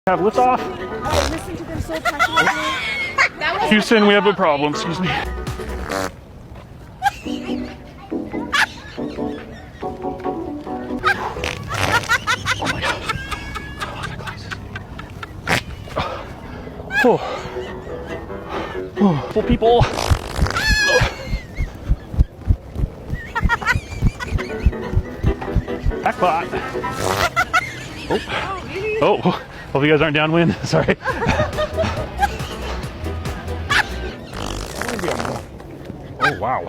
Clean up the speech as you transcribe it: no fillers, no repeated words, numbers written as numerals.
Have liftoff. Oh, listen to them so passionately. Houston, we have a problem. Excuse me. Oh my god. Oh, my glasses. Oh. Oh. Full people. Jackpot. Oh. Oh. Hope you guys aren't downwind. Sorry. Oh, wow.